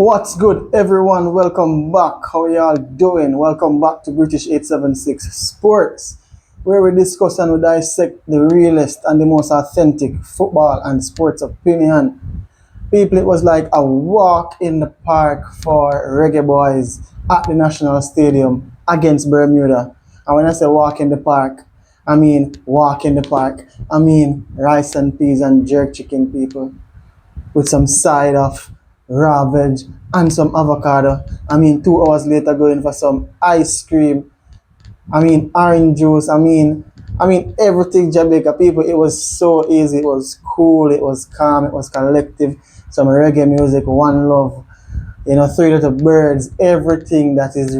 What's good, everyone? Welcome back. How y'all doing? Welcome back to British 876 Sports, where we discuss and we dissect the realest and the most authentic football and sports opinion. People, it was like a walk in the park for Reggae Boyz at the National Stadium against Bermuda. And when I say walk in the park, I mean walk in the park. I mean rice and peas and jerk chicken, people, with some side of raw veg and some avocado. I mean, 2 hours later, going for some ice cream. I mean, orange juice. I mean, everything Jamaica, people. It was so easy. It was cool. It was calm. It was collective. Some reggae music, one love. Three little birds. Everything that is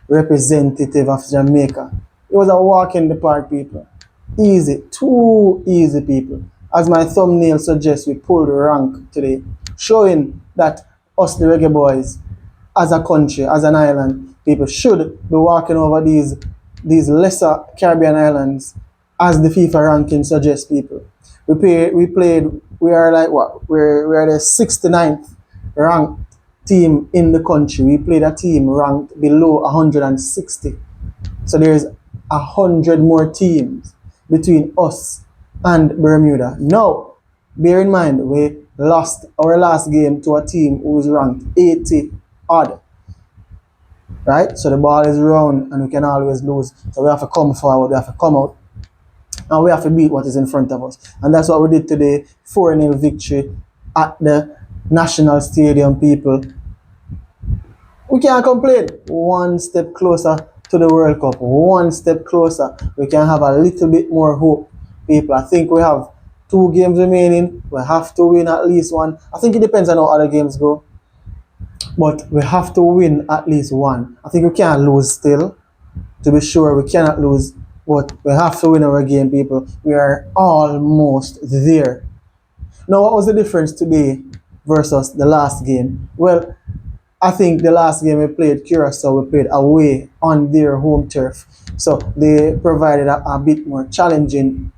representative of Jamaica. It was a walk in the park, people. Easy, too easy, people. As my thumbnail suggests, we pulled rank today, showing that us, the Reggae Boyz, as a country, as an island, people should be walking over these lesser Caribbean islands, as the FIFA ranking suggests, people. We are like what? We're the 69th ranked team in the country. We played a team ranked below 160. So there's 100 more teams between us and Bermuda. Now, bear in mind, we lost our last game to a team who was ranked 80 odd. Right? So the ball is round and we can always lose. So we have to come forward, we have to come out, and we have to beat what is in front of us. And that's what we did today. 4-0 victory at the National Stadium, people. We can't complain. One step closer to the World Cup. One step closer. We can have a little bit more hope, people. I think we have 2 games remaining. We have to win at least one. I think it depends on how other games go, but we have to win at least one. I think we can't lose still. To be sure, we cannot lose, but we have to win our game, people. We are almost there. Now, what was the difference today versus the last game? Well, I think the last game we played Curacao, we played away on their home turf. So they provided a bit more challenging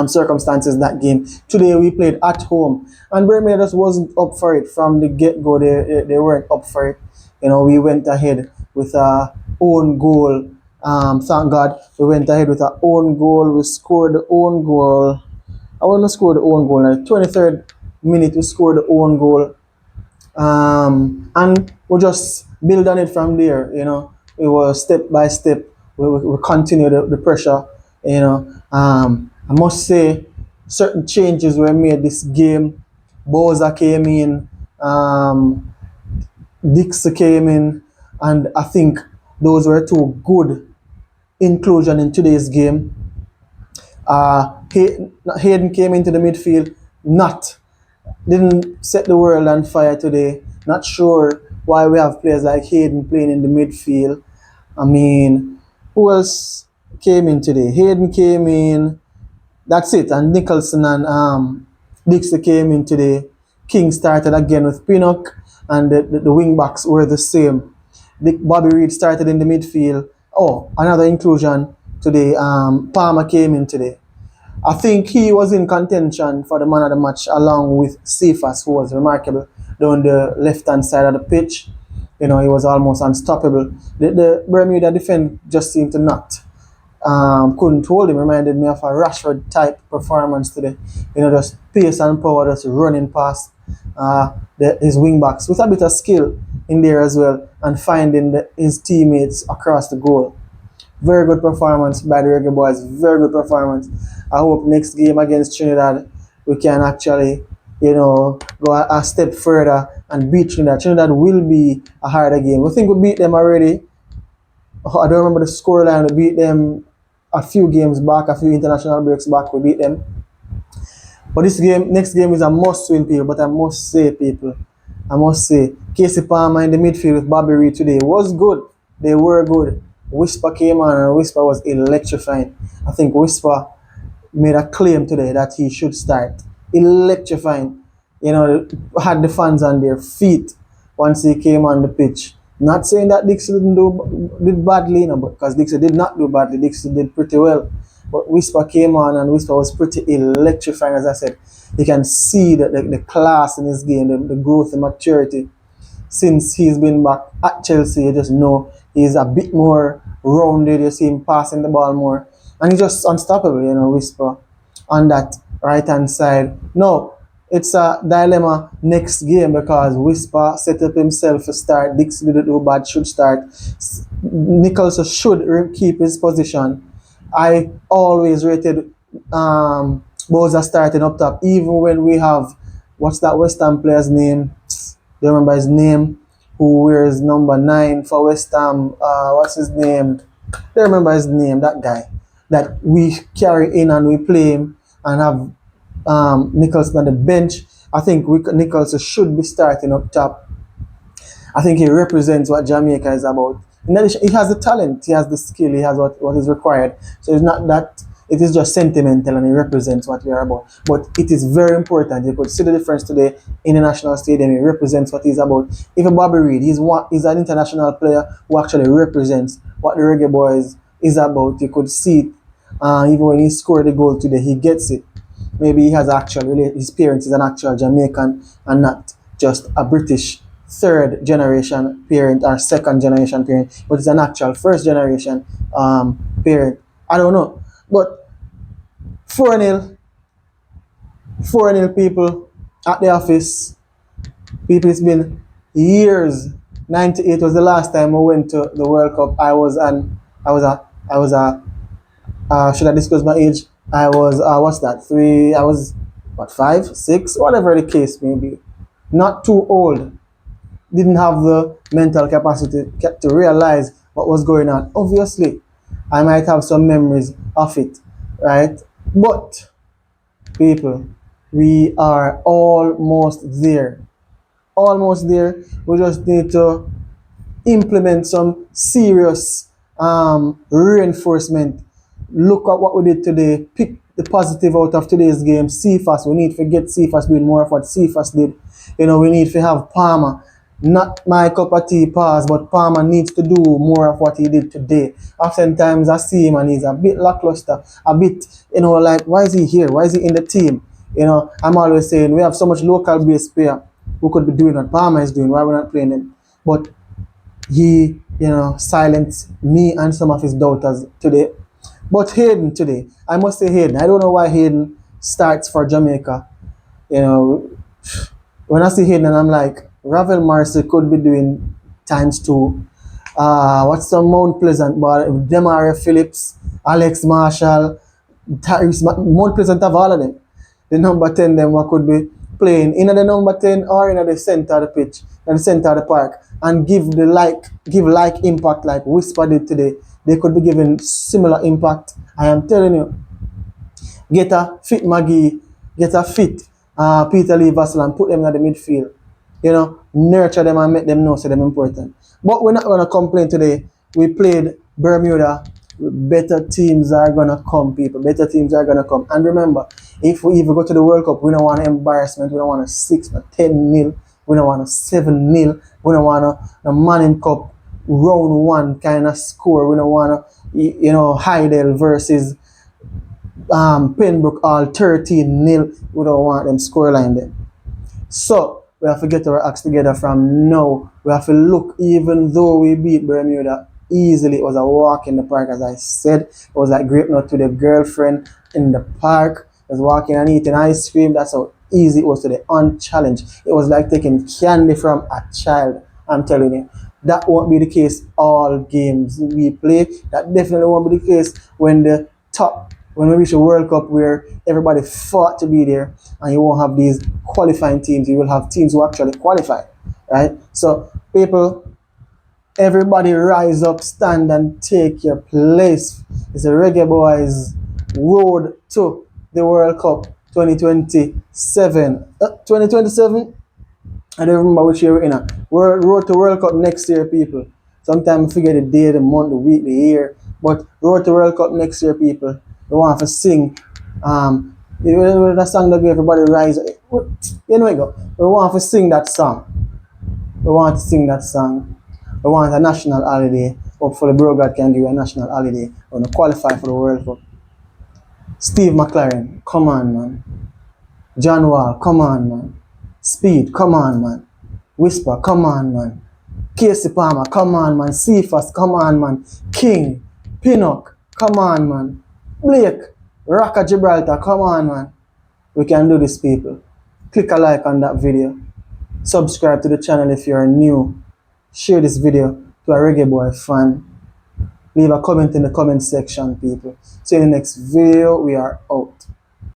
circumstances that game. Today we played at home, and Bermuda just wasn't up for it from the get-go. They weren't up for it. We went ahead with our own goal. Thank God we went ahead with our own goal. We scored the own goal. I want to score the own goal. In the 23rd minute, we scored the own goal. And we just build on it from there. It was step by step. We continue the pressure. I must say, certain changes were made this game. Bowser came in, Dixie came in, and I think those were 2 good inclusion in today's game. Hayden came into the midfield, didn't set the world on fire today. Not sure why we have players like Hayden playing in the midfield. I mean, who else came in today? Hayden came in. That's it. And Nicholson and Dixie came in today. King started again with Pinnock, and the wing backs were the same. Bobby Reed started in the midfield. Oh, another inclusion today. Palmer came in today. I think he was in contention for the man of the match along with Cephas, who was remarkable down the left-hand side of the pitch. He was almost unstoppable. The Bermuda defense just seemed to not. Couldn't hold him. Reminded me of a Rashford type performance today. Just pace and power, just running past his wing backs with a bit of skill in there as well, and finding his teammates across the goal. Very good performance by the Reggae Boyz. Very good performance. I hope next game against Trinidad we can actually, go a step further and beat Trinidad. Trinidad will be a harder game. We think we beat them already. I don't remember the scoreline. We beat them a few games back, a few international breaks back. We beat them. But next game is a must-win, people. But I must say, Casey Palmer in the midfield with Bobby Reed today was good. They were good. Whisper came on, and Whisper was electrifying. I think Whisper made a claim today that he should start. Electrifying. Had the fans on their feet once he came on the pitch. Not saying that Dixie did badly, because Dixie did not do badly. Dixie did pretty well. But Whisper came on, and Whisper was pretty electrifying, as I said. You can see the class in his game, the growth, the maturity. since he's been back at Chelsea. You just know he's a bit more rounded. You see him passing the ball more, and he's just unstoppable. Whisper on that right hand side. No, it's a dilemma next game because Whisper set up himself to start. Dixie did do bad, should start. Nicholson should keep his position. I always rated Bowser starting up top, even when we have what's that West Ham player's name? Do you remember his name? Who wears number 9 for West Ham? What's his name? Do you remember his name? That guy that we carry in and we play him and have Nicholson on the bench. I think Nicholson should be starting up top. I think he represents what Jamaica is about. In addition, he has the talent, he has the skill, he has what is required. So it's not that it is just sentimental and he represents what we are about. But it is very important. You could see the difference today in the national stadium. He represents what he's about. Even Bobby Reid, he's an international player who actually represents what the Reggae Boyz is about. You could see it. Even when he scored the goal today, he gets it. Maybe he has his parents is an actual Jamaican and not just a British third generation parent or second generation parent, but it's an actual first generation parent. I don't know. But 4-0, 4-0 people at the office. People, it's been years. 98 was the last time I went to the World Cup. Should I disclose my age? I was, what's that, 3, I was, what, 5, 6, whatever the case may be. Not too old. Didn't have the mental capacity to realize what was going on. Obviously, I might have some memories of it, right? But, people, we are almost there. Almost there. We just need to implement some serious reinforcement. Look at what we did today. Pick the positive out of today's game. Cephas, we need to get Cephas doing more of what Cephas did. We need to have Palmer. Not my cup of tea, pass, but Palmer needs to do more of what he did today. Oftentimes I see him and he's a bit lackluster, a bit, like, why is he here? Why is he in the team? I'm always saying we have so much local based player who could be doing what Palmer is doing. Why we're not playing him? But he, silenced me and some of his doubters today. But Hayden today, I must say Hayden. I don't know why Hayden starts for Jamaica. When I see Hayden, and I'm like, Ravel Marcy could be doing ×2. What's some Mount Pleasant? But Demaria Phillips, Alex Marshall, Mount Pleasant have all of them. The number 10 them what could be playing in the number 10 or in the center of the pitch, in the center of the park, and give like impact like Whisper did today. They could be giving similar impact. I am telling you. Get a fit Maggie, get a fit Peter Lee Vassell and put them in the midfield. Nurture them and make them know so they're important. But we're not going to complain today. We played Bermuda. Better teams are going to come, people. Better teams are going to come. And remember, if we even go to the World Cup, we don't want embarrassment. We don't want a 6 or 10-0. We don't want a 7-0. We don't want a Manning Cup round 1 kind of score. We don't want Heidel versus Pembroke all 13-0. We don't want them scoreline there. So, we have to get our acts together from now. We have to look, even though we beat Bermuda easily, it was a walk in the park, as I said. It was like grape nut to the girlfriend in the park. It was walking and eating ice cream. That's how easy it was today, unchallenged. It was like taking candy from a child. I'm telling you. That won't be the case all games we play. That definitely won't be the case when we reach a World Cup where everybody fought to be there, and you won't have these qualifying teams. You will have teams who actually qualify, right? So, people, everybody rise up, stand and take your place. It's a Reggae Boyz road to the World Cup 2027. 2027? I don't remember which year we're in. Road to World Cup next year, people. Sometimes I forget the day, the month, the week, the year. But road to World Cup next year, people. We want to sing. The song that everybody rise. You know it go. We want to sing that song. We want to sing that song. We want a national holiday. Hopefully, Brogard can give you a national holiday. We want to qualify for the World Cup. Steve McLaren, come on, man. John Wall, come on, man. Speed, come on, man. Whisper, come on, man. Casey Palmer, come on, man. Cephas, come on, man. King, Pinnock, come on, man. Blake, Raka Gibraltar, come on, man. We can do this, people. Click a like on that video. Subscribe to the channel if you are new. Share this video to a Reggae Boy fan. Leave a comment in the comment section, people. See you in the next video. We are out.